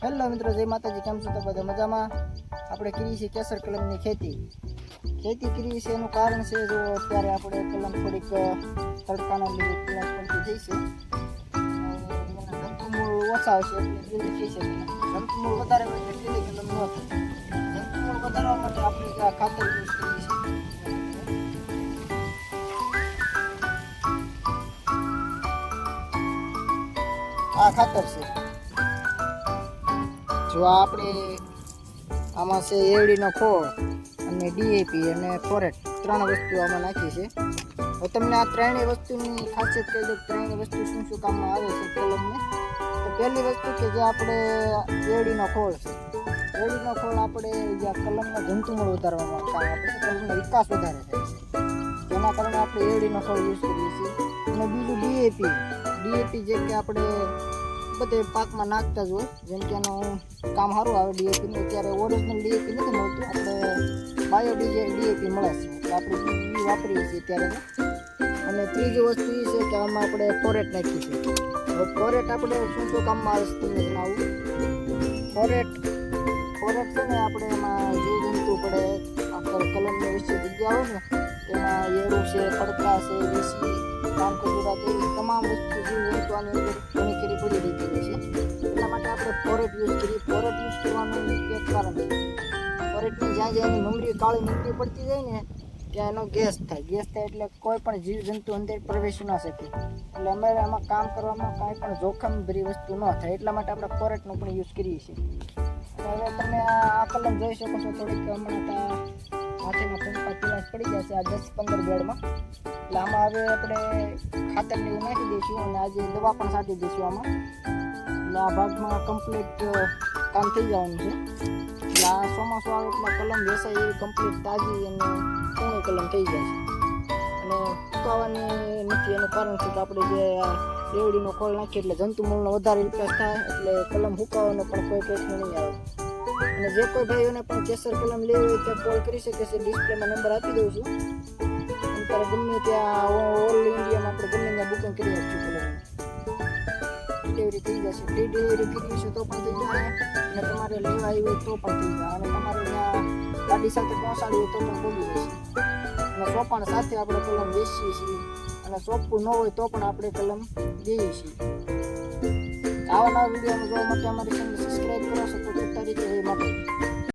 Hello મિત્રો, જય માતાજી. કેમ છો તો બધા મજામાં? આપણે કરીએ છીએ કેસર કલમની ખેતી કરીએ છીએ. એનું કારણ છે જો અત્યારે આપણે કલમ થોડીક તડકાના લીધે પીળાશ પડતી થઈ છે અને એના જંતુમૂળ ઓછા આવશે એટલે લીલી થઈ શકે. જંતુમૂળ વધારે હોય એટલે લીલી કલમ ન થાય. જંતુમૂળ વધારવા માટે આપણે આ ખાતર યુઝ કરીએ છીએ. આ ખાતર છે. જો આપણે આમાં છે એવડીનો ખોળ અને ડીએપી અને ફોરેટ, 3 વસ્તુ આમાં નાખી છે. હવે તમને આ ત્રણેય વસ્તુની ખાસિયત કહી દઉં. ત્રણેય વસ્તુ શું શું કામમાં આવે છે કલમને. તો પહેલી વસ્તુ કે જે આપણે એવડીનો ખોળ છે. એવડીનો ખોળ આપણે જે કલમના જંતુમૂળ વધારવામાં કામ આપે છે, કલમનો વિકાસ વધારે થાય છે. જેના કારણે આપણે એવડીનો ખોળ યુઝ કરીએ છીએ. અને બીજું ડીએપી જે કે આપણે બધે પાકમાં નાખતા જ હોય. જેમ કે એનું કામ સારું આવે ડીએપીનું. અત્યારે ઓરિજિનલ ડીએપી નથી મળતું, આપણે બાયો ડીએપી મળે છે એટલે આપણે એ વાપરીએ છીએ ત્યારે. અને ત્રીજી વસ્તુ એ છે કે આમાં આપણે ફોરેટ નાખીએ છીએ. હવે ફોરેટ આપણે શું શું કામમાં આવે છે તમને જણાવું. ફોરેટ છે ને, આપણે એમાં જીવજંતુ પડે આપણે કલમની વિશે જગ્યા હોય ને એમાં એરું છે, ફડકા છે, વીસી, કાનખજૂરા જેવી તમામ વસ્તુ જીવજંતુ આની અંદર ઘણી ખરી પડી રહેતી હોય છે. એટલા માટે આપણે ફોરેટ યુઝ કરીએ. ફોરેટ યુઝ કરવાનું એક કારણ છે. ફોરેટની જ્યાં એની મમરી કાળી મમરી પડતી જાય ને ત્યાં એનો ગેસ થાય એટલે કોઈ પણ જીવજંતુ અંદર પ્રવેશી ન શકે. એટલે અમે આમાં કામ કરવામાં કાંઈ પણ જોખમ ભરી વસ્તુ ન થાય એટલા માટે આપણે ફોરેટનો પણ યુઝ કરીએ છીએ. હવે તમે આ કલમ જોઈ શકો છો. થોડીક હમણાં માથેના પંખા પીળાશ પડી જશે આ 10-15 બેડમાં. એટલે આમાં હવે આપણે ખાતરને એવું નાખી દઈશું અને આજે દવા પણ છાંટી દઈશું આમાં. એટલે આ ભાગમાં કમ્પ્લીટ કામ થઈ જવાનું છે. એટલે આ ચોમાસું આવે એટલે કલમ વેસાય એવી કમ્પ્લીટ તાજી અને પૂર્ણ કલમ થઈ જાય છે. અને સુકાવાની નથી. એનું કારણ છે કે આપણે જે એવડીનો ખોળ નાખીએ એટલે જંતુમૂળનો વધારે વિકાસ થાય એટલે કલમ સુકાવાનો પણ કોઈ પ્રશ્ન નહીં આવે. અને જે કોઈ ભાઈઓને પણ કેસર કલમ લેવી હોય ત્યાં કોલ કરી શકે છે. ડિસ્પ્લેમાં નંબર આપી દઉં છું. અત્યારે ગમે ત્યાં ઓલ ઇન્ડિયામાં આપણે ગમે ત્યાં બુકિંગ કરી આપશું. કલમ ડિલિવરી થઈ જશે. ફ્રી ડિલિવરી કરી છે તો પણ થઈ જાય અને તમારે લેવા આવી હોય તો પણ થઈ જાય. અને તમારે ત્યાં ગાડી સાથે પહોંચાડી હોય તો પણ પહોંચી જશે. અને સોપાણ સાથે આપણે કલમ વેચીએ છીએ. અને સોંપવું ન હોય તો પણ આપણે કલમ દઈએ છીએ. આવા નવા વિડીયોમાં જોવા માટે અમારી ચેનલ સબસ્ક્રાઈબ કરો. સપોર્ટ કરતા રહીજો. એ માટે